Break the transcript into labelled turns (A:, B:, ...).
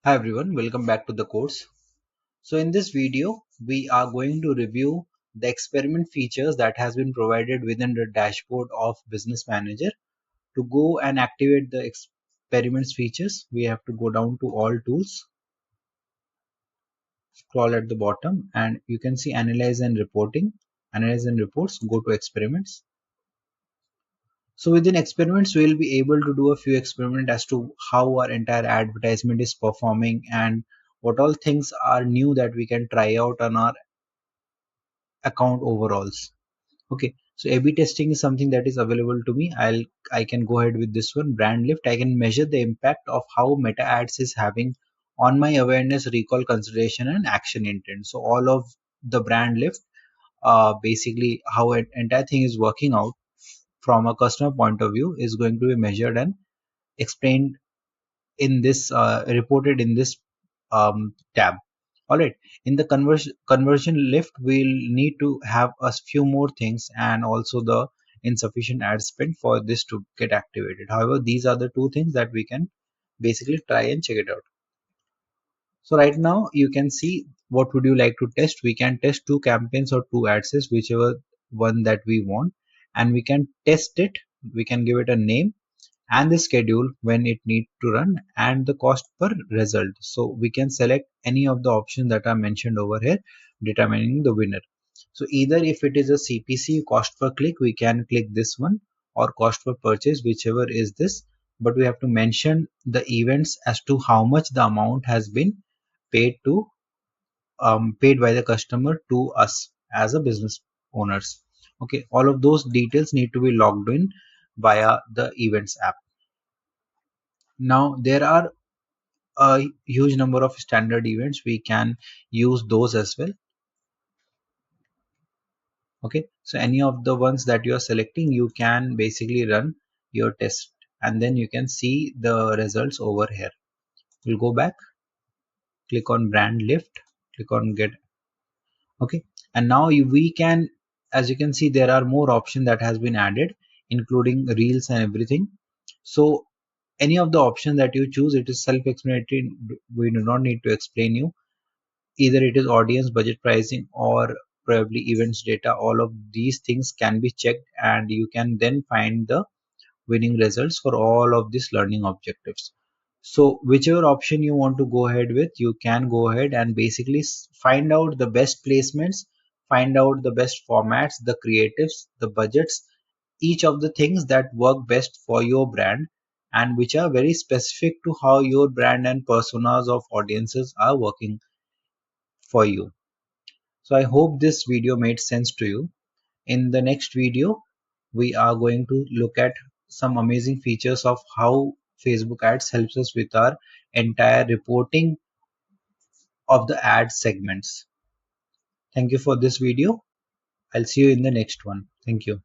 A: Hi everyone, welcome back to the course. So in this video, we are going to review the experiment features that has been provided within the dashboard of Business Manager. To go and activate the experiments features, we have to go down to all tools, scroll at the bottom, and you can see analyze and reporting, analyze and reports, go to experiments. So within experiments, we'll be able to do a few experiments as to how our entire advertisement is performing and what all things are new that we can try out on our account overalls. Okay, so A/B testing is something that is available to me. I can go ahead with this one. Brand lift, I can measure the impact of how meta ads is having on my awareness, recall, consideration, and action intent. So all of the brand lift, basically how an entire thing is working out from a customer point of view is going to be measured and explained in this reported in this tab. All right, in the conversion lift, we'll need to have a few more things and also the insufficient ad spend for this to get activated. However, these are the two things that we can basically try and check it out. So right now you can see what would you like to test. We can test two campaigns or two ads, whichever one that we want, and we can test it. We can give it a name and the schedule when it needs to run and the cost per result. So we can select any of the options that are mentioned over here, determining the winner. So either if it is a CPC, cost per click, we can click this one, or cost per purchase, whichever is this, but we have to mention the events as to how much the amount has been paid to paid by the customer to us as a business owners. Okay, all of those details need to be logged in via the events app. Now there are a huge number of standard events. We can use those as well. Okay, so any of the ones that you are selecting, you can basically run your test and then you can see the results over here. We'll go back, click on brand lift, click on get. Okay, and now we can, as you can see, there are more options that has been added, including reels and everything. So any of the option that you choose, it is self-explanatory. We do not need to explain you. Either it is audience, budget, pricing, or probably events data. All of these things can be checked and you can then find the winning results for all of these learning objectives. So whichever option you want to go ahead with, you can go ahead and basically find out the best placements, find out the best formats, the creatives, the budgets, each of the things that work best for your brand and which are very specific to how your brand and personas of audiences are working for you. So I hope this video made sense to you. In the next video, we are going to look at some amazing features of how Facebook ads helps us with our entire reporting of the ad segments. Thank you for this video. I'll see you in the next one. Thank you.